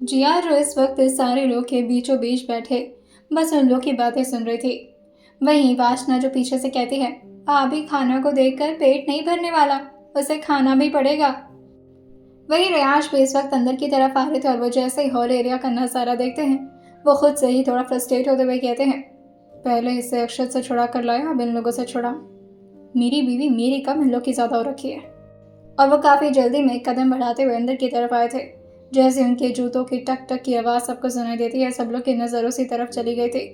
जिया जो इस वक्त सारे लोग के बीचों बीच बैठे बस उन लोग की बातें सुन रही थी। वहीं वासना जो पीछे से कहती है, भाभी खाना को देखकर पेट नहीं भरने वाला, उसे खाना भी पड़ेगा। वहीं रियाज भी इस वक्त अंदर की तरफ आ रहे थे और वो जैसे ही हॉल एरिया का नजारा देखते हैं वो खुद से ही थोड़ा फ्रस्ट्रेट होते हुए कहते हैं, पहले इसे अक्षत से छुड़ा कर लाया, अब इन लोगों से छुड़ा। मेरी बीवी मेरी कम इन लोग की ज्यादा हो रखी है। और वो काफी जल्दी में एक कदम बढ़ाते हुए अंदर की तरफ आए थे। जैसे उनके जूतों की टक टक की आवाज सबको सुनाई देती है, सब लोग की नजर उसी तरफ चली गई थी।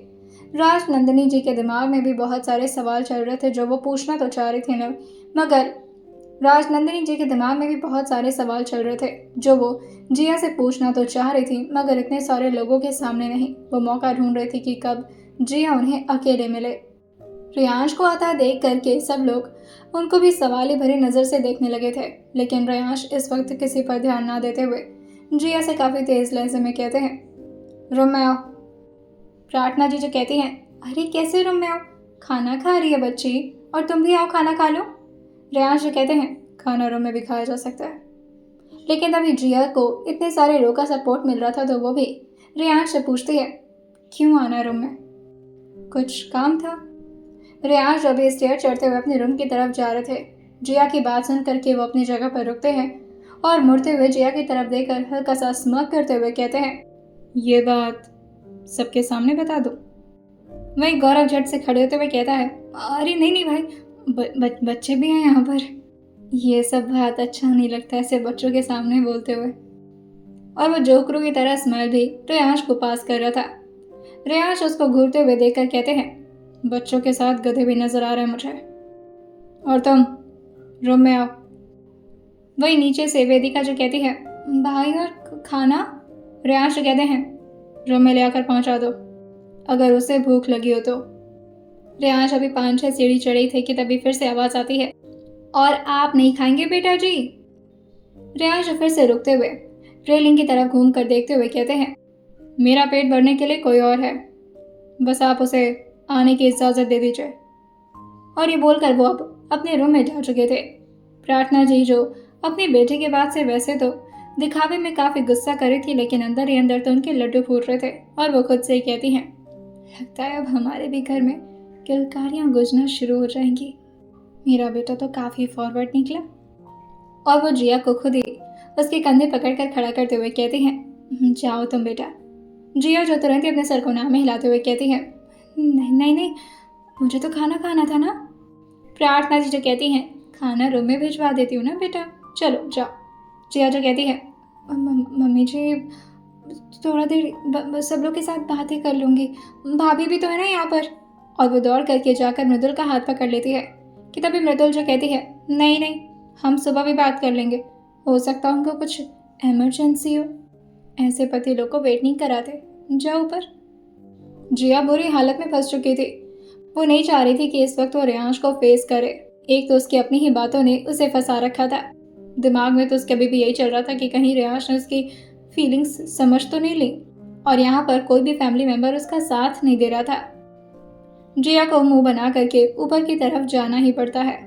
राज नंदिनी जी के दिमाग में भी बहुत सारे सवाल चल रहे थे जो वो पूछना तो चाह रही थी न, मगर राज नंदिनी जी के दिमाग में भी बहुत सारे सवाल चल रहे थे जो वो जिया से पूछना तो चाह रही थी, मगर इतने सारे लोगों के सामने नहीं। वो मौका ढूंढ रही थी कि कब जिया उन्हें अकेले मिले। रियांश को आता देख करके सब लोग उनको भी सवाली भरी नजर से देखने लगे थे, लेकिन रियांश इस वक्त किसी पर ध्यान ना देते हुए जिया से काफी तेज लहजे में कहते हैं, रूम में आओ। प्रार्थना जी जो कहती हैं, अरे कैसे रूम में आओ, खाना खा रही है बच्ची, और तुम भी आओ खाना खा लो। रियांश जो कहते हैं, खाना रूम में भी खाया जा सकता है। लेकिन तभी जिया को इतने सारे लोगों का सपोर्ट मिल रहा था तो वो भी रियांश से पूछती है, क्यों आना रूम में, कुछ काम था। रियांश अभी स्टेयर चढ़ते हुए अपने रूम की तरफ जा रहे थे। जिया की बात सुन करके वो अपनी जगह पर रुकते हैं और मुड़ते हुए जिया की तरफ देखकर हल्का सा स्मर्क करते हुए कहते हैं, ये बात सबके सामने बता दो। वहीं गौरव झट से खड़े होते हुए कहता है, अरे नहीं नहीं भाई, बच्चे भी हैं यहाँ पर। ये सब बात अच्छा नहीं लगता ऐसे बच्चों के सामने बोलते हुए। और वो जोकरों की तरह स्माइल भी रियांश को पास कर रहा था। रियांश उसको घूरते हुए देखकर कहते हैं, बच्चों के साथ गधे भी नजर आ रहे हैं मुझे, और तुम रूम में आओ। वही नीचे से वेदिका जो कहती है, भाई और खाना। रियांश कहते हैं, रूम में ले आकर पहुंचा दो, अगर उसे भूख लगी हो तो। रियांश अभी 5-6 सीढ़ी चढ़ी थे कि तभी फिर से आवाज आती है, और आप नहीं खाएंगे बेटा जी। रियांश फिर से रुकते हुए रेलिंग की तरफ घूम कर देखते हुए कहते हैं, मेरा पेट भरने के लिए कोई और है, बस आप उसे आने की इजाजत दे दीजिए। और ये बोलकर वो अब अपने रूम में जा चुके थे। प्रार्थना जी जो अपनी बेटे के बाद से वैसे तो दिखावे में काफी गुस्सा कर रही थी, लेकिन अंदर ही अंदर तो उनके लड्डू फूट रहे थे और वो खुद से ही कहती हैं, लगता है अब हमारे भी घर में किलकारियां गूंजना शुरू हो जाएंगी। मेरा बेटा तो काफी फॉरवर्ड निकला। और वो जिया को खुद ही उसके कंधे पकड़कर खड़ा करते हुए कहती हैं, जाओ तुम बेटा। जिया जो तुरंत ही अपने सर को नाम में हिलाते हुए कहती है, नहीं नहीं नहीं, मुझे तो खाना खाना था ना। प्रार्थना जी जो कहती हैं, खाना रूम में भिजवा देती हूँ ना बेटा, चलो जाओ। जिया जो कहती है, मम्मी जी थोड़ा देर सब लोग के साथ बातें कर लूँगी, भाभी भी तो है ना यहाँ पर। और वो दौड़ करके जाकर मृदुल का हाथ पकड़ लेती है कि तभी मृदुल जो कहती है, नहीं नहीं, हम सुबह भी बात कर लेंगे, हो सकता है उनको कुछ इमरजेंसी हो, ऐसे पति लोग को वेट नहीं कराते, जाओ ऊपर। जिया बुरी हालत में फंस चुकी थी। वो नहीं चाह रही थी कि इस वक्त वो रियांश को फेस करे। एक तो उसकी अपनी ही बातों ने उसे फंसा रखा था, दिमाग में तो उसके अभी भी यही चल रहा था कि कहीं रियांश ने उसकी फीलिंग्स समझ तो नहीं ली, और यहाँ पर कोई भी फैमिली मेंबर उसका साथ नहीं दे रहा था। जिया को मुंह बना करके ऊपर की तरफ जाना ही पड़ता है।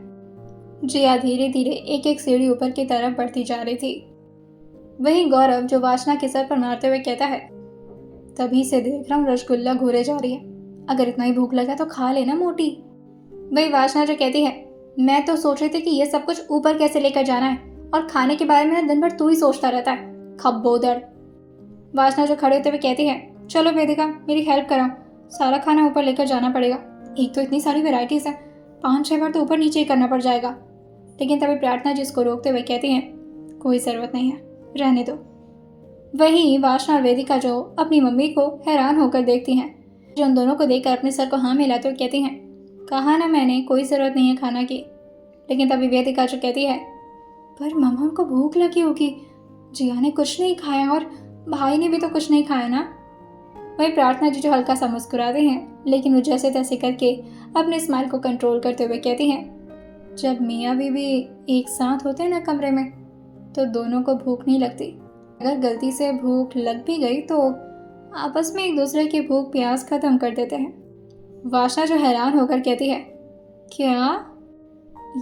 जिया धीरे धीरे एक एक सीढ़ी ऊपर की तरफ बढ़ती जा रही थी। वहीं गौरव जो वासना के सर पर मारते हुए कहता है, तभी से देख रहा हूँ रसगुल्ला घूरे जा रही है, अगर इतना ही भूख लगा तो खा लेना मोटी। वही वासना जो कहती है, मैं तो सोच रही थी कि ये सब कुछ ऊपर कैसे लेकर जाना है, और खाने के बारे में दिन भर तू ही सोचता रहता है, खब्बोदड़। वासना जो खड़े होते हुए कहती है, चलो वेदिका मेरी हेल्प कराओ, सारा खाना ऊपर लेकर जाना पड़ेगा, एक तो इतनी सारी वेराइटीज है, 5-6 बार तो ऊपर नीचे ही करना पड़ जाएगा। लेकिन तभी प्रार्थना जिसको रोकते हुए कहती हैं, कोई ज़रूरत नहीं है, रहने दो। वहीं वासना और वेदिका जो अपनी मम्मी को हैरान होकर देखती हैं, जो उन दोनों को देखकर अपने सर को हाँ मिलाते हुए कहती हैं, कहा ना मैंने कोई ज़रूरत नहीं है खाना की। लेकिन तभी वेदिका जो कहती है, पर मम्मा को भूख लगी होगी, जिया ने कुछ नहीं खाया और भाई ने भी तो कुछ नहीं खाया ना। वही प्रार्थना जी जो हल्का सा मुस्कुराते हैं, लेकिन वो जैसे तैसे करके अपने स्माइल को कंट्रोल करते हुए कहती हैं, जब मियाँ बीवी एक साथ होते हैं ना कमरे में, तो दोनों को भूख नहीं लगती। अगर गलती से भूख लग भी गई तो आपस में एक दूसरे की भूख प्यास खत्म कर देते हैं। वासना जो हैरान होकर कहती है, क्या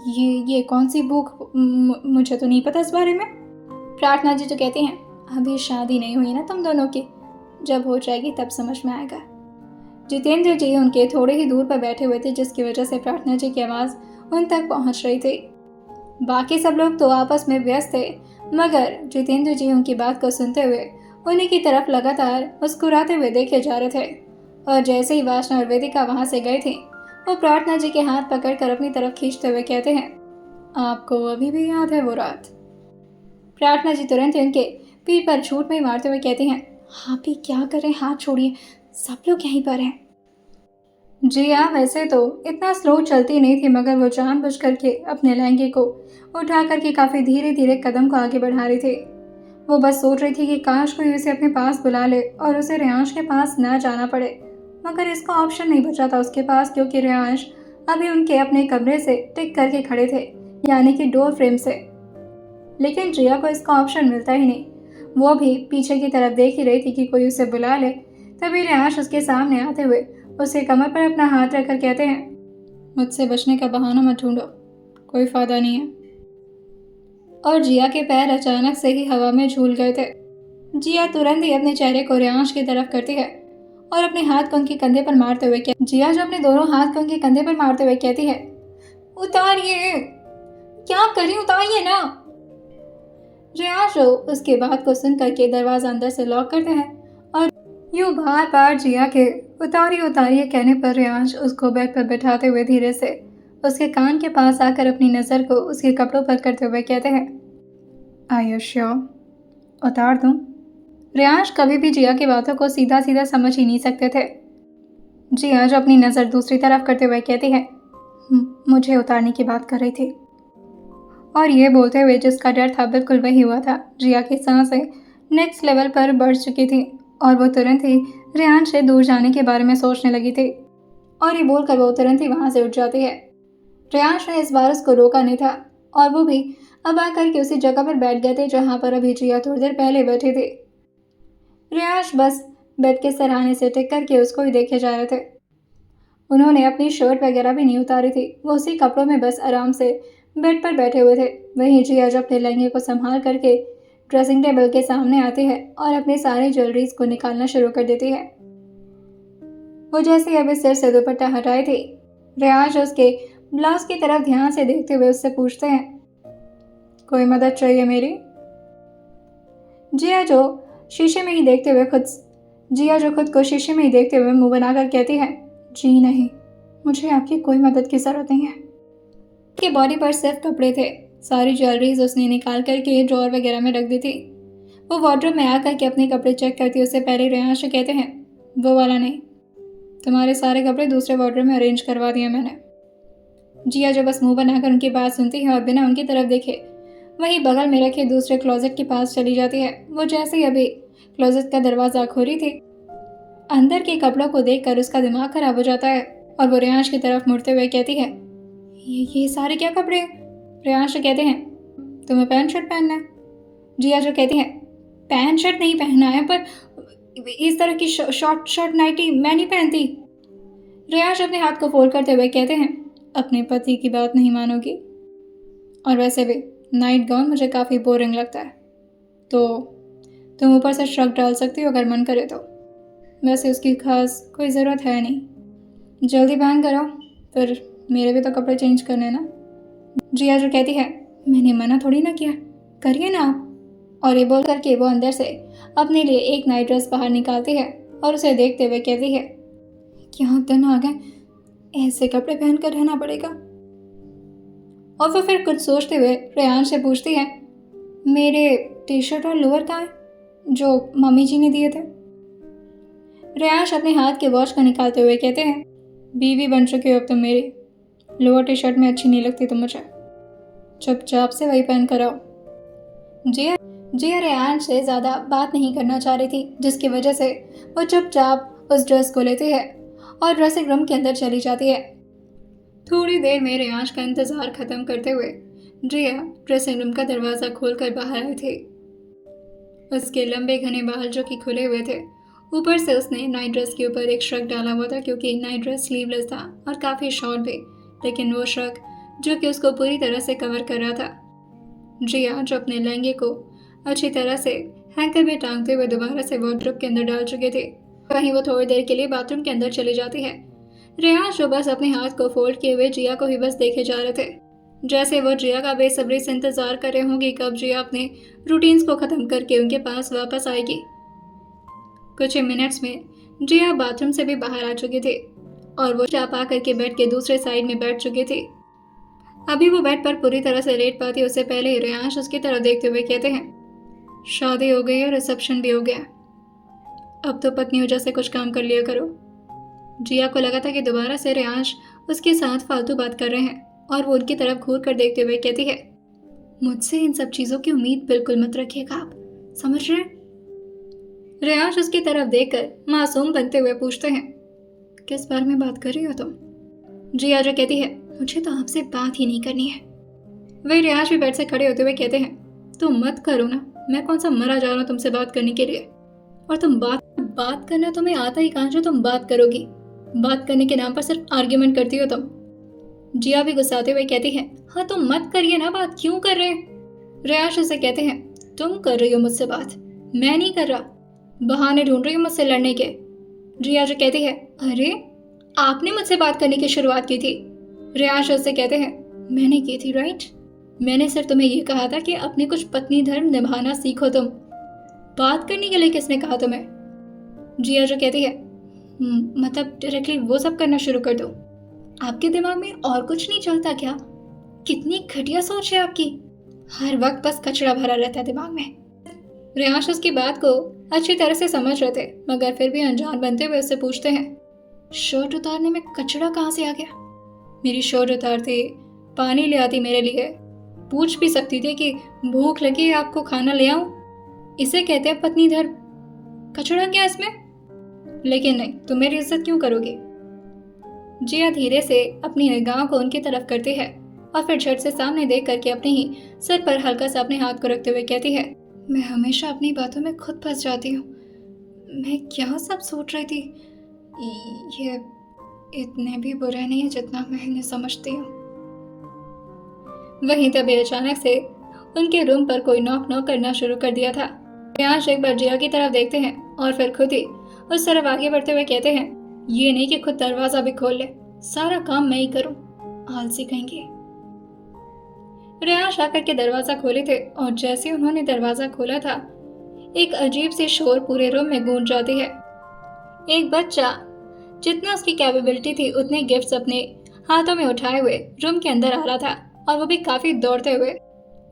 ये कौन सी भूख, मुझे तो नहीं पता इस बारे में। प्रार्थना जी जो कहती हैं, अभी शादी नहीं हुई ना तुम दोनों की, जब हो जाएगी तब समझ में आएगा। जितेंद्र जी उनके थोड़े ही दूर पर बैठे हुए थे, जिसकी वजह से प्रार्थना जी की आवाज़ उन तक पहुंच रही थी। बाकी सब लोग तो आपस में व्यस्त थे, मगर जितेंद्र जी उनकी बात को सुनते हुए उन्हीं की तरफ लगातार मुस्कुराते हुए देखे जा रहे थे। और जैसे ही वासना और वेदिका वहां से गए थे, वो प्रार्थना जी के हाथ पकड़कर अपनी तरफ खींचते हुए कहते हैं, आपको अभी भी याद है वो रात? प्रार्थना जी तुरंत ही उनके पीठ पर झूठ में मारते हुए कहती हैं, आप ही क्या करें, हाथ छोड़िए, सब लोग यहीं पर हैं। जी हाँ, वैसे तो इतना स्लो चलती नहीं थी, मगर वो जानबूझ करके अपने लहंगे को उठा करके काफ़ी धीरे धीरे कदम को आगे बढ़ा रही थी। वो बस सोच रही थी कि काश कोई उसे अपने पास बुला ले और उसे रेयांश के पास न जाना पड़े, मगर इसका ऑप्शन नहीं बचा था उसके पास, क्योंकि रेयांश अभी उनके अपने कमरे से टिक करके खड़े थे, यानी कि डोर फ्रेम से। लेकिन जिया को इसका ऑप्शन मिलता ही नहीं। वो भी पीछे की तरफ देख ही रही थी कि कोई उसे बुला ले। तभी रेयांश उसके सामने आते हुए उसके कमर पर अपना हाथ रखकर कहते हैं, मुझसे बचने का बहाना मत ढूंढो, कोई फायदा नहीं है। और जिया के पैर अचानक से ही हवा में झूल गए थे। जिया तुरंत ही अपने चेहरे को रेयांश की तरफ करती है और अपने हाथ को उनके कंधे पर मारते हुए जिया जो अपने दोनों हाथ को उनके कंधे पर मारते हुए कहती है, उतारिए, क्या करें, उतारिए ना। रेयांश उसके बात को सुन करके दरवाजा अंदर से लॉक करते हैं और यूं बार बार जिया के उतारिए उतारिए कहने पर रेयांश उसको बेड पर बैठाते हुए धीरे से उसके कान के पास आकर अपनी नज़र को उसके कपड़ों पर करते हुए कहते हैं, आर यू श्योर, उतार दूं? रेयांश कभी भी जिया की बातों को सीधा सीधा समझ ही नहीं सकते थे। जिया जो अपनी नज़र दूसरी तरफ करते हुए कहती है, मुझे उतारने की बात कर रही थी। और ये बोलते हुए जिसका डर था बिल्कुल वही हुआ था। जिया की सांसें नेक्स्ट लेवल पर बढ़ चुकी थी और वो तुरंत ही रेयांश से दूर जाने के बारे में सोचने लगी थी। और ये बोलकर वो तुरंत ही वहाँ से उठ जाती है। रेयांश ने इस बार उसको रोका नहीं था और वो भी अब आकर के उसी जगह पर बैठ गए थे जहाँ पर अभी जिया थोड़ी देर पहले बैठी थी। रेयांश बस बेड के सराहने से टिक करके उसको ही देखे जा रहे थे। उन्होंने अपनी शर्ट वगैरह भी नहीं उतारी थी, वो उसी कपड़ों में बस आराम से बेड पर बैठे हुए थे। वहीं जिया जो अपने लहंगे को संभाल करके ड्रेसिंग टेबल के सामने आती है और अपने सारे ज्वेलरीज को निकालना शुरू कर देती है। वो जैसे अभी सिर से दुपट्टा हटाई थी, रेयांश उसके ब्लाउज की तरफ ध्यान से देखते हुए उससे पूछते हैं, कोई मदद चाहिए मेरी? जिया जो खुद को शीशे में ही देखते हुए मुंह बनाकर कहती है, जी नहीं, मुझे आपकी कोई मदद की जरूरत नहीं है। उसकी बॉडी पर सिर्फ कपड़े थे, सारी ज्वेलरीज उसने निकाल करके ड्रॉअर वगैरह में रख दी थी। वो वार्डरोब में आकर के अपने कपड़े चेक करती उससे पहले रेयांश से कहते हैं, वो वाला नहीं, तुम्हारे सारे कपड़े दूसरे वार्डरोब में अरेंज करवा दिए मैंने। जिया जो बस मुंह बनाकर उनकी बात सुनती है और बिना उनकी तरफ देखे वहीं बगल में रखे दूसरे क्लोजेट के पास चली जाती है। वो जैसे ही अभी क्लोजेट का दरवाजा खोली थी, अंदर के कपड़ों को देखकर उसका दिमाग खराब हो जाता है और वो रेयांश की तरफ मुड़ते हुए कहती है, ये सारे क्या कपड़े? रेयांश कहते हैं, तुम्हें पैंट शर्ट पहनना है? जिया जो कहती है, पैंट शर्ट नहीं पहनना है, पर इस तरह की शॉर्ट नाइटी मैं नहीं पहनती। रेयांश अपने हाथ को फोल्ड करते हुए कहते हैं, अपने पति की बात नहीं मानोगी? और वैसे भी नाइट गाउन मुझे काफ़ी बोरिंग लगता है, तो तुम ऊपर से श्रग डाल सकती हो अगर मन करे तो। वैसे उसकी खास कोई ज़रूरत है नहीं। जल्दी पहन करो, फिर मेरे भी तो कपड़े चेंज करने ना। जिया जो कहती है, मैंने मना थोड़ी ना किया, करिए ना आप। और ये बोल करके वो अंदर से अपने लिए एक नाइट ड्रेस बाहर निकालती है और उसे देखते हुए कहती है, क्या दिन आ गए, ऐसे कपड़े पहनकर रहना पड़ेगा। और वो फिर कुछ सोचते हुए रेयांश से पूछती है, मेरे टी शर्ट और लोअर कहाँ हैं जो मम्मी जी ने दिए थे? रेयांश अपने हाथ के वॉच को निकालते हुए कहते हैं, बीवी बन चुकी हो अब तुम मेरी, लोअर टी शर्ट में अच्छी नहीं लगती तुम मुझे, चुपचाप से वही पहन कर आओ। जिया रेयांश से ज़्यादा बात नहीं करना चाह रही थी, जिसकी वजह से वो चुपचाप उस ड्रेस को लेती है और ड्रेसिंग रूम के अंदर चली जाती है। थोड़ी देर में रेयांश का इंतज़ार ख़त्म करते हुए जिया ड्रेसिंग रूम का दरवाज़ा खोलकर बाहर आई थी। उसके लंबे घने बाल जो कि खुले हुए थे, ऊपर से उसने नाइट ड्रेस के ऊपर एक श्रग डाला हुआ था, क्योंकि नाइट ड्रेस स्लीवलेस था और काफ़ी शॉर्ट भी, लेकिन वो श्रग जो कि उसको पूरी तरह से कवर कर रहा था। जिया जो अपने लहंगे को अच्छी तरह से हैंकर में टांगते हुए दोबारा से वार्डरोब के अंदर डाल चुके थे। वहीं वो थोड़ी देर के लिए बाथरूम के अंदर चली जाती है। रेयांश जो बस अपने हाथ को फोल्ड किए हुए जिया को ही बस देखे जा रहे थे, जैसे वो जिया का बेसब्री से इंतजार कर रहे होंगे कब जिया अपने रूटीन्स को खत्म करके उनके पास वापस आएगी। कुछ ही मिनट्स में जिया बाथरूम से भी बाहर आ चुकी थी और वो चाप आ करके बेड के दूसरे साइड में बैठ चुकी थी। अभी वो बेड पर पूरी तरह से लेट पाती उससे पहले ही रेयांश उसकी तरफ देखते हुए कहते हैं, शादी हो गई और रिसेप्शन भी हो गया, अब तो पत्नी वजह से कुछ काम कर लिया करो। जिया को लगा था कि दोबारा से रेयांश उसके साथ फालतू बात कर रहे हैं और वो उनकी तरफ घूर कर देखते हुए कहती है, मुझसे इन सब चीजों की उम्मीद बिल्कुल मत रखिएगा, आप समझ रहे हैं? रेयांश उसकी तरफ देखकर मासूम बनते हुए पूछते हैं, किस बारे में बात कर रही हो तुम? जिया जो कहती है, मुझे तो आपसे बात ही नहीं करनी है। वही रेयांश भी बेड से खड़े होते हुए कहते हैं, तुम मत करो ना, मैं कौन सा मरा जा रहा हूँ तुमसे बात करने के लिए, और तुम बात करना तुम्हें आता ही कहाँ जो तुम बात करोगी, बात करने के नाम पर सिर्फ आर्ग्यूमेंट करती हो तुम। जिया भी गुस्साते हुए कहती है, हाँ तुम मत करिए ना, बात क्यों कर रहे हैं? रेयांश उसे कहते हैं, तुम कर रही हो मुझसे बात, मैं नहीं कर रहा, बहाने ढूंढ रही हो मुझसे लड़ने के। जिया जो कहती है, अरे आपने मुझसे बात करने की शुरुआत की थी। रेयांश उससे कहते हैं, मैंने की थी राइट, मैंने सिर्फ तुम्हें ये कहा था कि अपने कुछ पत्नी धर्म निभाना सीखो, तुम बात करने के लिए किसने कहा तुम्हें? जिया जो कहती है, मतलब डायरेक्टली वो सब करना शुरू कर दो, आपके दिमाग में और कुछ नहीं चलता क्या? कितनी घटिया सोच है आपकी, हर वक्त बस कचरा भरा रहता है दिमाग में। रेयांश उसकी बात को अच्छी तरह से समझ रहे थे मगर फिर भी अनजान बनते हुए उससे पूछते हैं, शर्ट उतारने में कचरा कहाँ से आ गया? मेरी शर्ट उतारती, पानी ले आती मेरे लिए, पूछ भी सकती थी कि भूख लगी आपको खाना ले आऊं, इसे कहते हैं पत्नी धर्म, कचरा क्या इसमें? लेकिन नहीं, तुम मेरी इज्जत क्यों करोगे? जिया धीरे से अपनी निगाह को उनकी तरफ करती है और फिर झट से सामने देख करके अपने ही सिर पर हल्का सा अपने हाथ को रखते हुए कहती है, मैं हमेशा अपनी बातों में खुद फंस जाती हूँ, मैं क्या सब सोच रही थी, ये इतने भी बुरे नहीं है जितना मैं इन्हें समझती हूँ। वहीं तभी अचानक से उनके रूम पर कोई नॉक करना शुरू कर दिया था। रेयांश एक बार जिया की तरफ देखते हैं और फिर खुद ही उस तरफ आगे बढ़ते हुए कहते हैं, ये नहीं कि खुद दरवाजा भी खोल ले, सारा काम मैं ही करूं, आलसी कहेंगे। रेयांश आकर के दरवाजा खोले थे और जैसे उन्होंने दरवाजा खोला था एक अजीब सी शोर पूरे रूम में गूंज जाती है। एक बच्चा जितना उसकी कैपेबिलिटी थी उतने गिफ्ट्स अपने हाथों में उठाए हुए रूम के अंदर आ रहा था और वो भी काफी दौड़ते हुए,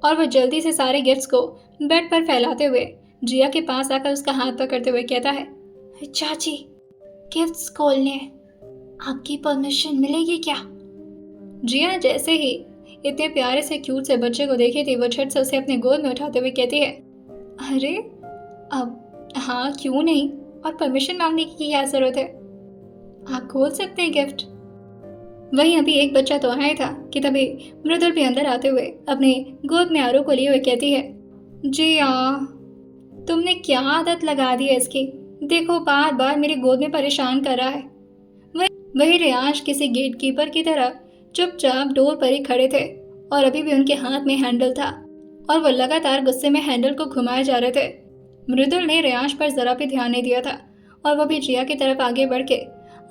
और वो जल्दी से सारे गिफ्ट्स को बेड पर फैलाते हुए जिया के पास आकर उसका हाथ पकड़ते हुए कहता है, चाची गिफ्ट्स खोलने आपकी परमिशन मिलेगी क्या? जिया जैसे ही इतने प्यारे से क्यूट से बच्चे को देखी थी वो झट से उसे अपने गोद में उठाते हुए कहती है, अरे अब हाँ क्यों नहीं, और परमिशन मांगने की क्या जरूरत है, आप खोल सकते हैं गिफ्ट। वहीं अभी एक बच्चा तो आया था कि तभी मृदुल भी अंदर आते हुए अपने गोद में आरू को लिए हुए कहती है, जिया तुमने क्या आदत लगा दी है इसकी, देखो बार बार मेरी गोद में परेशान कर रहा है। वही रेयांश किसी गेटकीपर की तरह चुपचाप डोर पर ही खड़े थे और अभी भी उनके हाथ में हैंडल था और वो लगातार गुस्से में हैंडल को घुमाए जा रहे थे। मृदुल ने रेयांश पर जरा भी ध्यान नहीं दिया था और वो भी जिया की तरफ आगे बढ़ के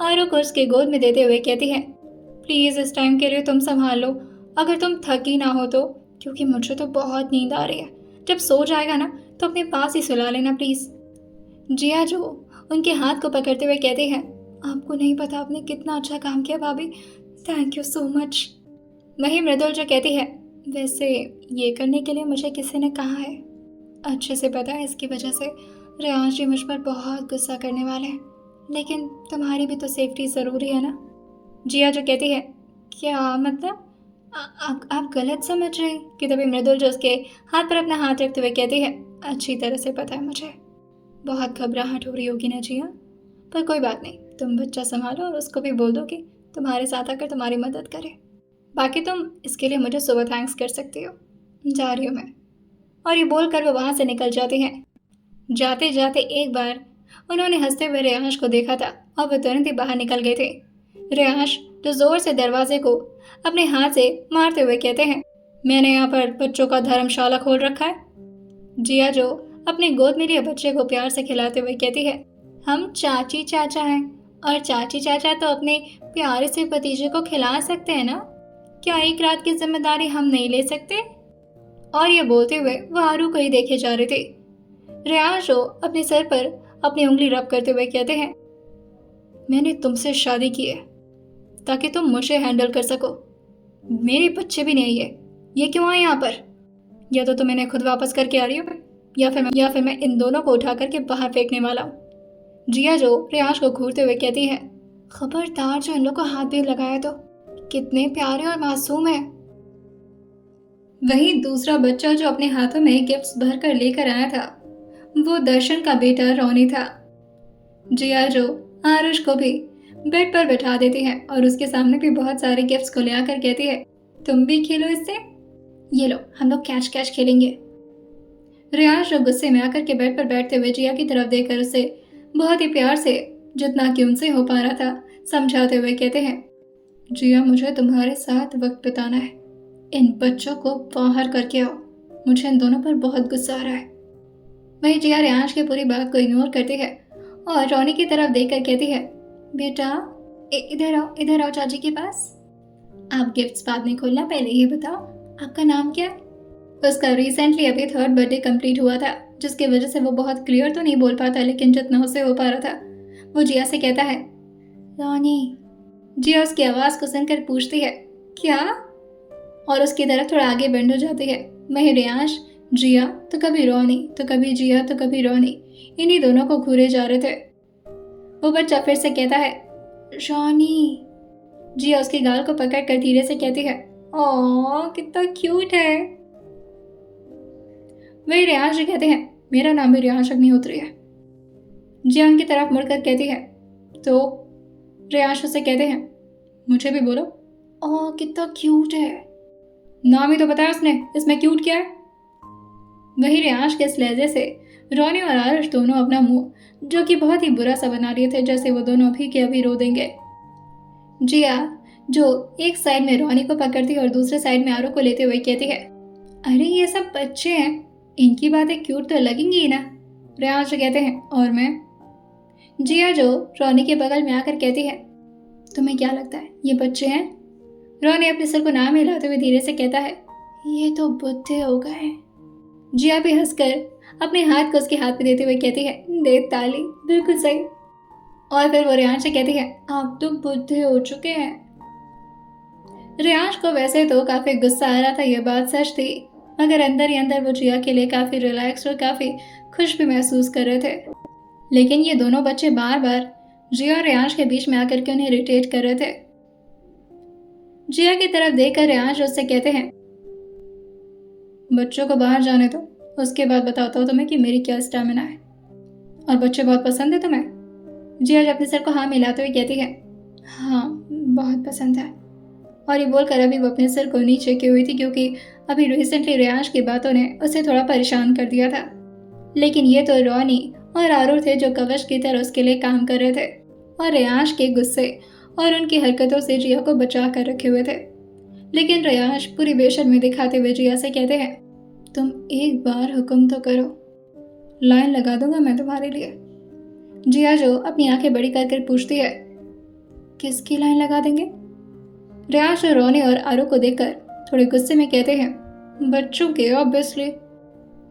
आरू को उसके गोद में देते हुए कहती है, प्लीज इस टाइम के लिए तुम संभाल लो, अगर तुम थकी ना हो तो, क्योंकि मुझे तो बहुत नींद आ रही है, जब सो जाएगा ना तो अपने पास ही सुला लेना प्लीज। जिया जो उनके हाथ को पकड़ते हुए कहती है, आपको नहीं पता आपने कितना अच्छा काम किया भाभी, थैंक यू सो मच। वही मृदुल जो कहती है, वैसे ये करने के लिए मुझे किसी ने कहा है, अच्छे से पता है इसकी वजह से रेयांश जी मुझ पर बहुत गुस्सा करने वाले हैं, लेकिन तुम्हारी भी तो सेफ्टी ज़रूरी है ना। जिया जो कहती है, क्या मतलब आप गलत समझ रहे हैं? कि तभी मृदुल जो उसके हाथ पर अपना हाथ रखते हुए कहती है, अच्छी तरह से पता है मुझे, बहुत घबराहट हो रही होगी ना जिया, पर कोई बात नहीं, तुम बच्चा संभालो और उसको भी बोल दो कि तुम्हारे साथ आकर तुम्हारी मदद करे, बाकी तुम इसके लिए मुझे सुबह थैंक्स कर सकती हो, जा रही हूँ मैं। और ये बोलकर वो वहाँ से निकल जाती हैं। जाते जाते एक बार उन्होंने हंसते हुए रेयांश को देखा था और वो तुरंत ही बाहर निकल गए थे। रेयांश जो जोर से दरवाजे को अपने हाथ से मारते हुए कहते हैं, मैंने यहाँ पर बच्चों का धर्मशाला खोल रखा है। जिया जो अपने गोद में लिए बच्चे को प्यार से खिलाते हुए कहती है, हम चाची चाचा हैं और चाची चाचा तो अपने प्यारे से भतीजे को खिला सकते हैं ना, क्या एक रात की जिम्मेदारी हम नहीं ले सकते? और ये बोलते हुए वो आरू को ही देखे जा रहे थे। रियाज अपने सर पर अपनी उंगली रब करते हुए कहते हैं, मैंने तुमसे शादी की है ताकि तुम मुझे हैंडल कर सको। मेरे बच्चे भी नहीं है, ये क्यों आए यहाँ पर? या तो तुम इन्हें खुद वापस करके आ रही हो या फिर मैं इन दोनों को उठा करके बाहर फेंकने वाला हूँ। जिया जो रियाज को घूरते हुए कहती है, खबरदार जो इन लोग को हाथ भी लगाया तो, कितने प्यारे और मासूम है। वहीं दूसरा बच्चा जो अपने हाथों में गिफ्ट्स भर कर लेकर आया था वो दर्शन का बेटा रोनी था। जिया जो आरुष को भी बेड पर बैठा देती है और उसके सामने भी बहुत सारे गिफ्ट्स को ले आकर कहती है, तुम भी खेलो इससे, ये लो हम लोग कैच कैच खेलेंगे। रियाज जो गुस्से में आकर के बेड पर बैठते हुए जिया की तरफ देखकर उसे बहुत ही प्यार से, जितना कि उनसे हो पा रहा था, समझाते हुए कहते हैं, जिया मुझे तुम्हारे साथ वक्त बिताना है, इन बच्चों को बाहर करके आओ, मुझे इन दोनों पर बहुत गुस्सा आ रहा है। वही जिया रियाज की पूरी बात को इग्नोर करती है और रोनी की तरफ देखकर कहती है, बेटा इधर आओ चाची के पास। आप गिफ्ट्स बाद में खोलना, पहले ये बताओ आपका नाम क्या है? उसका रिसेंटली अभी 3rd बर्थडे कंप्लीट हुआ था, जिसकी वजह से वो बहुत क्लियर तो नहीं बोल पाता, लेकिन जितना उसे हो पा रहा था वो जिया से कहता है, रोनी। जिया उसकी आवाज़ को सुनकर पूछती है, क्या? और उसकी तरफ थोड़ा आगे बेंड हो जाती है। वही रियांश जिया तो कभी रोनी तो कभी जिया तो कभी रोनी, इन्हीं दोनों को घूरे जा रहे थे। वो बच्चा फिर से कहता है, रोनी। जिया उसके गाल को पकड़कर धीरे से कहती है, ओह कितना क्यूट है। वही रियांश कहते हैं, मेरा नाम भी रियांश अग्निहोत्री है। जिया उनकी तरफ मुड़कर कहती है, तो रियांश उसे कहते हैं, मुझे भी बोलो। ओह कितना क्यूट है। नाम ही तो बताया उसने, इसमें क्यूट क्या है? वही रियांश के इस लहजे से रोनी और आरुष दोनों अपना मुंह, जो कि बहुत ही बुरा सा बना रहे थे, जैसे वो दोनों अभी के अभी रो देंगे। जिया जो एक साइड में रोनी को पकड़ती है और दूसरे साइड में आरू को लेते हुए कहती है, अरे ये सब बच्चे हैं, इनकी बातें क्यूट तो लगेंगी ही ना। रियांश कहते हैं, और मैं? जिया जो रोनी के बगल में आकर कहती है, तुम्हें क्या लगता है ये बच्चे हैं? रोनी अपने सर को ना हिलाते हुए धीरे से कहता है, ये तो बुद्धे हो गए। जिया भी हंसकर अपने हाथ को उसके हाथ पे देते हुए कहती है, देख ताली, बिल्कुल सही। और फिर वो रियांश से कहती है, आप तो बुद्धे हो चुके हैं। रियांश को वैसे तो काफी गुस्सा आ रहा था, ये बात सच थी, मगर अंदर ही अंदर वो जिया के लिए काफी रिलैक्स और काफी खुश भी महसूस कर रहे थे। लेकिन ये दोनों बच्चे बार बार जिया और रियांश के बीच में आकर के उन्हें इरिटेट कर रहे थे। जिया की तरफ देखकर रियांश उससे कहते हैं, बच्चों को बाहर जाने दो, उसके बाद बताता हूँ तुम्हें कि मेरी क्या स्टैमिना है। और बच्चे बहुत पसंद है तुम्हें? जिया अपने सर को हाँ मिलाते हुए कहती है, हाँ बहुत पसंद है। और ये बोलकर अभी वो अपने सर को नीचे की हुई थी, क्योंकि अभी रिसेंटली रियांश की बातों ने उसे थोड़ा परेशान कर दिया था। लेकिन ये तो रोनी और आरू थे जो कवच की तरह उसके लिए काम कर रहे थे, और रियांश के गुस्से और उनकी हरकतों से जिया को बचा कर रखे हुए थे। लेकिन रियांश पूरी बेशर्मी दिखाते हुए जिया से कहते हैं, तुम एक बार हुक्म तो करो, लाइन लगा दूंगा मैं तुम्हारे लिए। जिया जो अपनी आंखें बड़ी कर पूछती है, किसकी लाइन लगा देंगे? रियांश और रोनी और आरू को देखकर थोड़े गुस्से में कहते हैं, बच्चों के, ऑब्वियसली,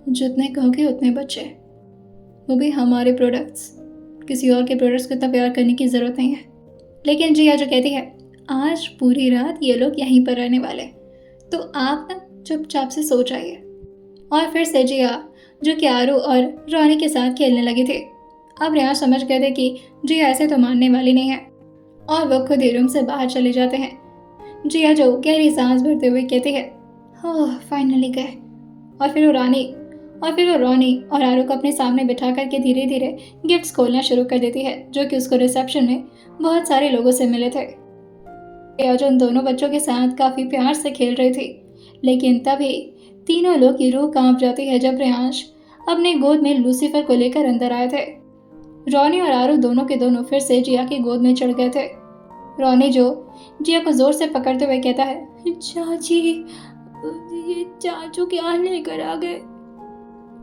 जितने कहोगे उतने बच्चे, वो भी हमारे प्रोडक्ट्स, किसी और के प्रोडक्ट्स को इतना प्यार करने की ज़रूरत नहीं है। लेकिन जिया जो कहती है, आज पूरी रात ये लोग यहीं पर रहने वाले, तो आप ना चुपचाप से सो जाइए। और फिर से जिया जो कि आरू और रोनी के साथ खेलने लगी थी। अब रियांश समझ गए थे कि जिया ऐसे तो मानने वाली नहीं है, और वो खुद ही रूम से बाहर चले जाते हैं। जिया जो गहरी सांस भरते हुए कहती है, ओह फाइनली गए। और फिर वो रोनी और आरू को अपने सामने बिठा करके धीरे धीरे गिफ्ट्स खोलना शुरू कर देती है, जो कि उसको रिसेप्शन में बहुत सारे लोगों से मिले थे। जिया जो उन दोनों बच्चों के साथ काफ़ी प्यार से खेल रही थी, लेकिन तभी तीनों लोग की रूह कांप जाती है जब रियांश अपने गोद में लूसीफर को लेकर अंदर आए थे। रोनी और आरू दोनों के दोनों फिर से जिया की गोद में चढ़ गए थे। रोनी जो जिया को जोर से पकड़ते हुए कहता है, चाची, ये चाचू क्या लेकर आ गए?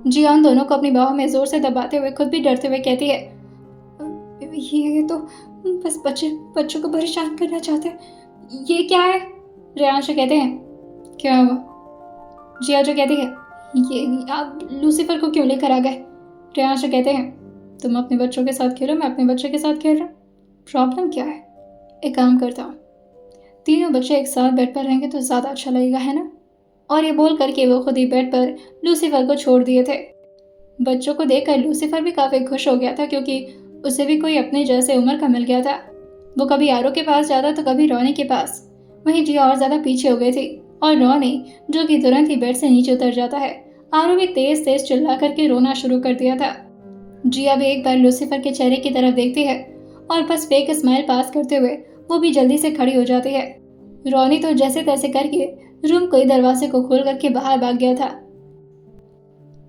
जिया उन दोनों को अपनी बाहों में जोर से दबाते हुए खुद भी डरते हुए कहती है, ये तो बस बच्चों को परेशान करना चाहते हैं। ये क्या है? रेयांश कहते हैं, क्या हुआ? जिया जो कहती है, ये आप लूसीफर को क्यों लेकर आ गए? रेयांश कहते हैं, तुम अपने बच्चों के साथ खेलो, मैं अपने बच्चे के साथ खेल रहा हूँ, प्रॉब्लम क्या है? एक काम करता हूँ, तीनों बच्चे एक साथ बेड पर रहेंगे तो ज़्यादा अच्छा लगेगा, है ना? और ये बोल करके वो खुद ही बेड पर लूसीफर को छोड़ दिए थे। बच्चों को देखकर लूसीफर भी काफ़ी खुश हो गया था, क्योंकि उसे भी कोई अपने जैसे उम्र का मिल गया था। वो कभी आरो के पास जाता तो कभी रोनी के पास। वहीं जिया और ज़्यादा पीछे हो गई थी, और रोनी जो कि तुरंत ही बेड से नीचे उतर जाता है। आरो भी तेज तेज चिल्ला करके रोना शुरू कर दिया था। जिया भी एक बार लूसीफर के चेहरे की तरफ देखती है और बस फेक स्माइल पास करते हुए वो भी जल्दी से खड़ी हो जाती है। रोनी तो जैसे तैसे करके रूम के दरवाजे को खोल करके बाहर भाग गया था।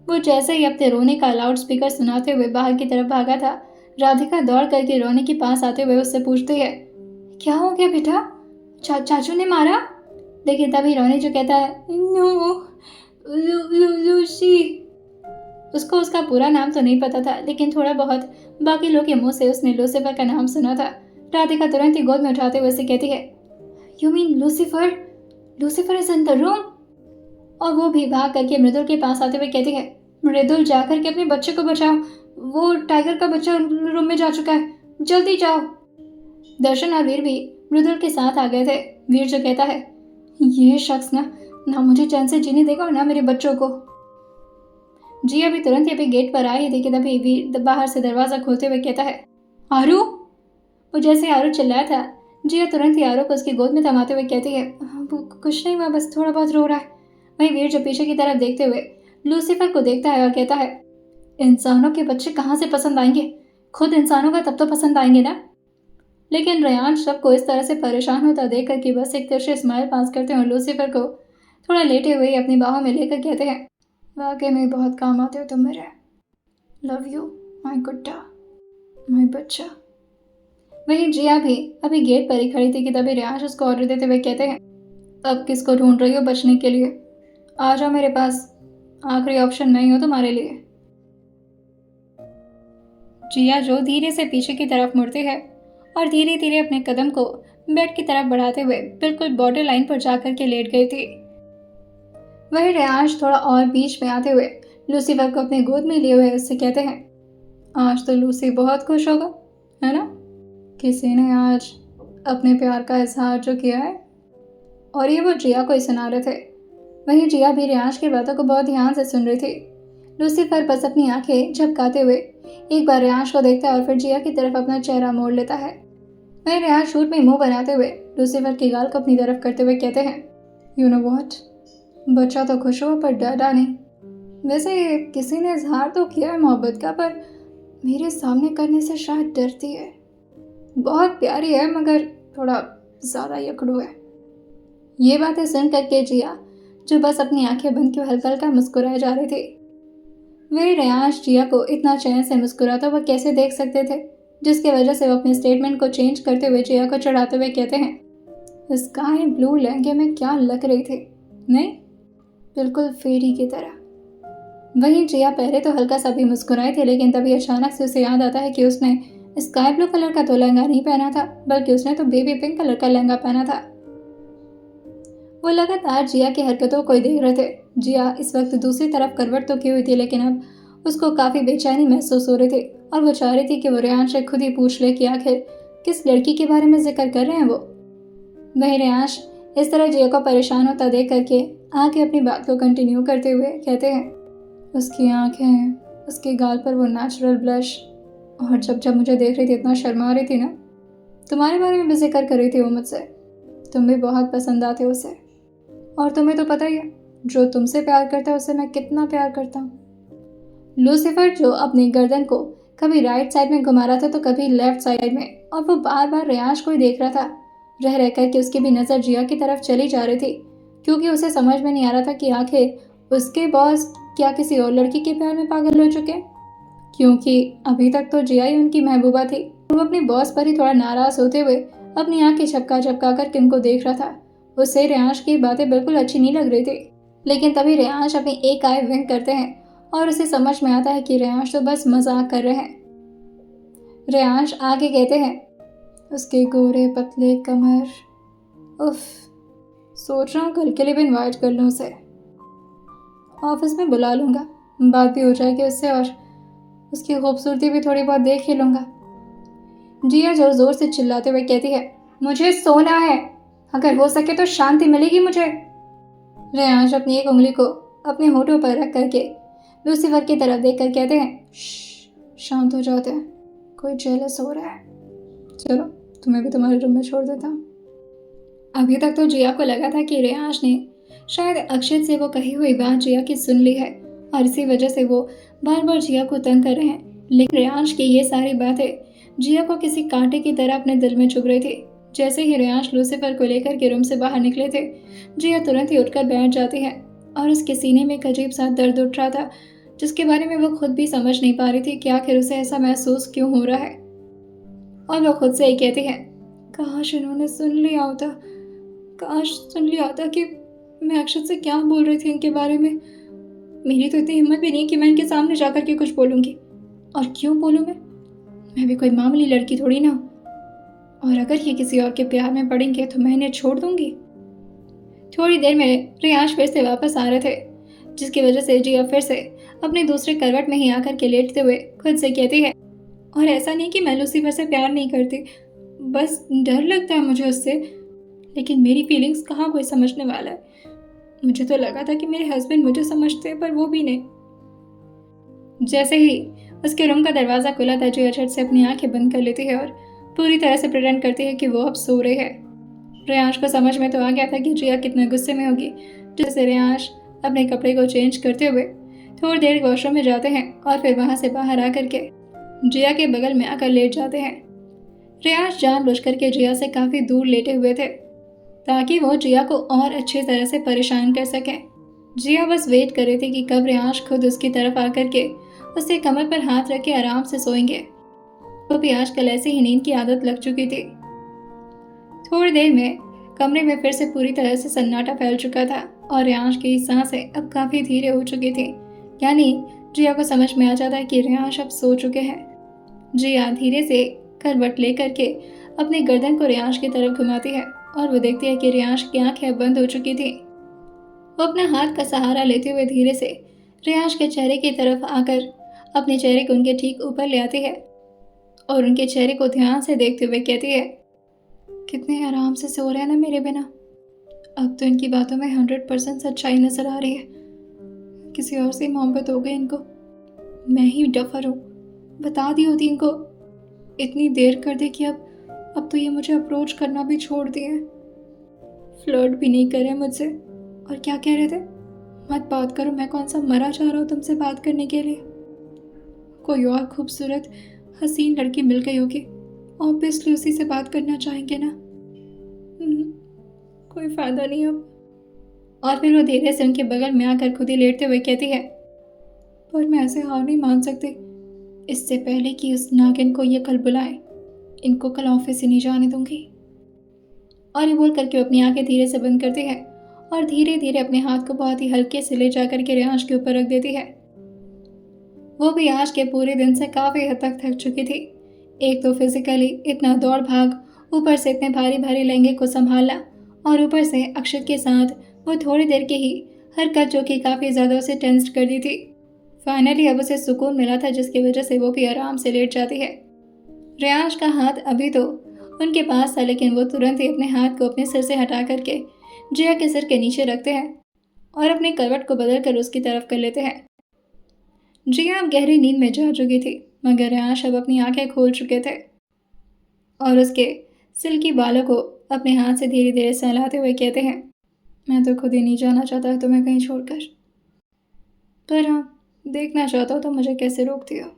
वो जैसे ही अपने रोने का लाउड स्पीकर सुनाते हुए बाहर की तरफ भागा था, राधिका दौड़ करके रोनी के पास आते हुए उससे पूछती है, क्या हो गया बेटा? चाचू ने मारा? लेकिन तभी रोनी जो कहता है, नो, लूसी। उसको उसका पूरा नाम तो नहीं पता था, लेकिन थोड़ा बहुत बाकी लोग के मुंह से उसने लूसीफर का नाम सुना था। राधिका तुरंत ही गोद में उठाते हुए उसे कहती है, you mean Lucifer? Lucifer is in the room? और वो भी भाग करके मृदुल के पास आते हुए कहती है, मृदुल जाकर के अपने बच्चे को बचाओ, वो टाइगर का बच्चा रूम में जा चुका है, जल्दी जाओ। दर्शन और वीर भी मृदुल के साथ आ गए थे। वीर जो कहता है, ये शख्स ना मुझे चैन से जीने देगा और ना मेरे बच्चों को। जिया भी तुरंत ही अभी गेट पर आई थी कि तभी वीर बाहर से दरवाजा खोलते हुए कहता है, आरू। वो जैसे आरू चिल्लाया था, जिया तुरंत ही आरू को उसकी गोद में थमाते हुए कहती है, कुछ नहीं हुआ, बस थोड़ा बहुत रो रहा है। वहीं वीर जो पीछे की तरफ देखते हुए लूसीफर को देखता है और कहता है, इंसानों के बच्चे कहाँ से पसंद आएंगे? खुद इंसानों का तब तो पसंद आएंगे ना। लेकिन रेयान सबको इस तरह से परेशान होता देख कर कि बस एक तिरछे स्माइल पास करते हैं और लूसीफर को थोड़ा लेटे हुए अपनी बाहों में लेकर कहते हैं, वाकई में बहुत काम आते हो तुम मेरे। लव यू माय गुड्डा, माय बच्चा। वहीं जिया भी अभी गेट पर ही खड़ी थी कि तभी रेयांश उसको ऑर्डर देते हुए कहते हैं, अब किसको ढूंढ रही हो बचने के लिए? आ जाओ मेरे पास, आखिरी ऑप्शन मैं ही हूं तुम्हारे लिए। जिया जो धीरे से पीछे की तरफ मुड़ती है और धीरे धीरे अपने कदम को बेड की तरफ बढ़ाते हुए बिल्कुल बॉर्डर लाइन पर जाकर के लेट गई थी। वही रेयांश थोड़ा और बीच में आते हुए लूसीफर को अपने गोद में लिए हुए उससे कहते हैं, आज तो लूसी बहुत खुश होगा, है ना? किसी ने आज अपने प्यार का इजहार जो किया है। और ये वो जिया को ही सुना रहे थे। वहीं जिया भी रेयांश की बातों को बहुत ध्यान से सुन रही थी। लूसीफर बस अपनी आंखें झपकाते हुए एक बार रेयांश को देखता है और फिर जिया की तरफ अपना चेहरा मोड़ लेता है। वहीं रेयांश शूट में मुंह बनाते हुए लूसीफर की गाल को अपनी तरफ करते हुए कहते हैं, यू नो व्हाट, बच्चा तो खुश हुआ पर डरा नहीं। वैसे किसी ने इजहार तो किया है मोहब्बत का, पर मेरे सामने करने से शायद डरती है। बहुत प्यारी है मगर थोड़ा ज़्यादा यकड़ू है। ये बातें सुन करके जिया जो बस अपनी आंखें बंद के हल्का हल्का मुस्कुराए जा रहे थे। वे रेयांश जिया को इतना चैन से मुस्कुराता वह कैसे देख सकते थे, जिसकी वजह से वो अपने स्टेटमेंट को चेंज करते हुए जिया को चढ़ाते हुए कहते हैं, स्काई ब्लू लहंगे में क्या लग रही थी, नहीं बिल्कुल फेरी की तरह। वहीं जिया पहले तो हल्का सा भी मुस्कुराए थे, लेकिन तभी अचानक से उसे याद आता है कि उसने स्काई ब्लू कलर का तो लहंगा नहीं पहना था, बल्कि उसने तो बेबी पिंक कलर का लहंगा पहना था। वो लगातार जिया की हरकतों को देख रहे थे। जिया इस वक्त दूसरी तरफ करवट तो की हुई थी, लेकिन अब उसको काफ़ी बेचैनी महसूस हो रही थी और वो चाह रही थी कि वो रेयांश से खुद ही पूछ ले कि आखिर किस लड़की के बारे में जिक्र कर रहे हैं वो। वहीं रेयांश इस तरह जिया को परेशान होता देख करके आगे अपनी बात को कंटिन्यू करते हुए कहते हैं, उसकी आंखें, उसके गाल पर वो नेचुरल ब्लश, और जब मुझे देख रही थी इतना शर्मा रही थी ना। तुम्हारे बारे में भी जिक्र कर रही थी वो मुझसे, तुम भी बहुत पसंद आते हो उसे, और तुम्हें तो पता ही है जो तुमसे प्यार करता है उसे मैं कितना प्यार करता हूँ। लूसीफर जो अपनी गर्दन को कभी राइट साइड में घुमा रहा था तो कभी लेफ्ट साइड में, और वो बार बार रेयांश को ही देख रहा था। रह करके उसकी भी नज़र जिया की तरफ चली जा रही थी, क्योंकि उसे समझ में नहीं आ रहा था कि आखिर उसके बॉस क्या किसी और लड़की के प्यार में पागल हो चुके, क्योंकि अभी तक तो जिया ही उनकी महबूबा थी। वो अपने बॉस पर ही थोड़ा नाराज होते हुए अपनी आंखें झपका झपका कर किनको देख रहा था। उससे रेयांश की बातें बिल्कुल अच्छी नहीं लग रही थी, लेकिन तभी रेयांश अपनी एक आय विंक करते हैं और उसे समझ में आता है कि रेयांश तो बस मजाक कर रहे हैं। रेयांश आगे कहते हैं, उसके गोरे पतले कमर, उफ, सोच रहा हूँ कल के लिए भी इन्वाइट कर लूँ उसे, ऑफिस में बुला लूँगा, बात भी हो जाएगी उससे और उसकी खूबसूरती भी थोड़ी बहुत देख ही लूँगा। जिया जोर जोर से चिल्लाते हुए कहती है, मुझे सोना है, अगर हो सके तो शांति मिलेगी मुझे। रेयांश अपनी एक उंगली को अपने होठों पर रख करके लूसीफर की तरफ देख कर कहते हैं, शांत हो जाते हैं, कोई जेलस हो रहा है, चलो तुम्हें भी तुम्हारे रूम में छोड़ देता हूँ। अभी तक तो जिया को लगा था कि रेयांश ने शायद अक्षत से वो कही हुई बात जिया की सुन ली है और इसी वजह से वो बार बार जिया को तंग कर रहे हैं, लेकिन रेयांश की ये सारी बातें जिया को किसी कांटे की तरह अपने दिल में चुभ रही थी। जैसे ही रेयांश लूसीफर को लेकर के रूम से बाहर निकले थे, जिया तुरंत ही उठकर बैठ जाती है और उसके सीने में एक अजीब सा दर्द उठ रहा था, जिसके बारे में वो खुद भी समझ नहीं पा रही थी कि आखिर उसे ऐसा महसूस क्यों हो रहा है। और वो खुद से ही कहती है, काश इन्होंने सुन लिया होता, काश सुन लिया होता कि मैं अक्षत से क्या बोल रही थी इनके बारे में। मेरी तो इतनी हिम्मत भी नहीं कि मैं इनके सामने जाकर के कुछ बोलूँगी, और क्यों बोलूँ मैं भी कोई मामूली लड़की थोड़ी ना हूँ, और अगर ये किसी और के प्यार में पड़ेंगे तो मैं इन्हें छोड़ दूंगी। थोड़ी देर में रेयांश फिर से वापस आ रहे थे, जिसकी वजह से जिया फिर से अपने दूसरे करवट में ही आकर के लेटते हुए खुद से कहती है, और ऐसा नहीं कि मैं लूसीफर से प्यार नहीं करती, बस डर लगता है मुझे उससे, लेकिन मेरी फीलिंग्स कहाँ कोई समझने वाला है। मुझे तो लगा था कि मेरे हस्बैंड मुझे समझते हैं, पर वो भी नहीं। जैसे ही उसके रूम का दरवाजा खुला था, जिया झट से अपनी आंखें बंद कर लेती है और पूरी तरह से प्रिटेंड करती है कि वो अब सो रही है। रेयांश को समझ में तो आ गया था कि जिया कितने गुस्से में होगी, जिससे रेयांश अपने कपड़े को चेंज करते हुए थोड़ी देर वॉशरूम में जाते हैं और फिर वहां से बाहर आकर के जिया के बगल में आकर लेट जाते हैं। रेयांश जानबूझ करके जिया से काफी दूर लेटे हुए थे ताकि वो जिया को और अच्छी तरह से परेशान कर सके। जिया बस वेट कर रही थी कि कब रेयांश खुद उसकी तरफ आकर के उसके कमर पर हाथ रख के आराम से सोएंगे। वो भी आजकल ऐसे ही नींद की आदत लग चुकी थी। थोड़ी देर में कमरे में फिर से पूरी तरह से सन्नाटा फैल चुका था और रेयांश की सांसें अब काफी धीरे हो चुकी थी, यानी जिया को समझ में आ जाता है कि रेयांश अब सो चुके हैं। जिया धीरे से करवट लेकर के अपनी गर्दन को रेयांश की तरफ घुमाती है और वो देखती है कि रेयांश की आंखें बंद हो चुकी थी। वो अपना हाथ का सहारा लेते हुए धीरे से रेयांश के चेहरे की तरफ आकर अपने चेहरे को उनके ठीक ऊपर ले आती है और उनके चेहरे को ध्यान से देखते हुए कहती है, कितने आराम से सो रहे हैं ना मेरे बिना। अब तो इनकी बातों में 100% सच्चाई नजर आ रही है। किसी और से मोहब्बत हो गई इनको, मैं ही डफर हूँ, बता दी होती इनको, इतनी देर कर दी कि अब तो ये मुझे अप्रोच करना भी छोड़ दिए, फ्लर्ट भी नहीं करे मुझसे। और क्या कह रहे थे, मत बात करो, मैं कौन सा मरा चाह रहा हूँ तुमसे बात करने के लिए। कोई और खूबसूरत हसीन लड़की मिल गई होगी, ऑब्वियसली उसी से बात करना चाहेंगे ना। कोई फायदा नहीं अब। और फिर वो धीरे से उनके बगल में आकर खुद ही लेटते हुए कहती है, पर मैं ऐसे हार नहीं मान सकती। इससे पहले कि उस नागिन को ये कल बुलाए, इनको कल ऑफिस से नहीं जाने दूंगी। और ये बोल करके अपनी आंखें धीरे से बंद करती है और धीरे धीरे अपने हाथ को बहुत ही हल्के से ले जाकर के रेयांश के ऊपर रख देती है। वो भी आज के पूरे दिन से काफी हद तक थक चुकी थी। एक तो फिजिकली इतना दौड़ भाग, ऊपर से इतने भारी भारी लहंगे को संभालना, और ऊपर से अक्षत के साथ वो थोड़ी देर की ही हरकत जो कि काफी ज्यादा उसे टेंस कर दी थी। फाइनली अब उसे सुकून मिला था, जिसकी वजह से वो भी आराम से लेट जाती है। रेयांश का हाथ अभी तो उनके पास था, लेकिन वो तुरंत ही अपने हाथ को अपने सिर से हटा करके जिया के सिर के नीचे रखते हैं और अपने करवट को बदल कर उसकी तरफ कर लेते हैं। जिया अब गहरी नींद में जा चुकी थी, मगर रेयांश अब अपनी आंखें खोल चुके थे और उसके सिल्की बालों को अपने हाथ से धीरे धीरे सहलाते हुए कहते हैं, मैं तो खुद ही नहीं जाना चाहता तुम्हें कहीं छोड़कर, पर हाँ, देखना चाहता हो तो मुझे कैसे रोकती हो।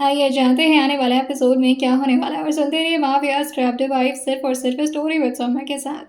आइए जानते हैं आने वाले एपिसोड में क्या होने वाला है और सुनते रहिए माफिया ट्रैप्ड वाइफ सिर्फ और सिर्फ स्टोरी विद सौम्या के साथ।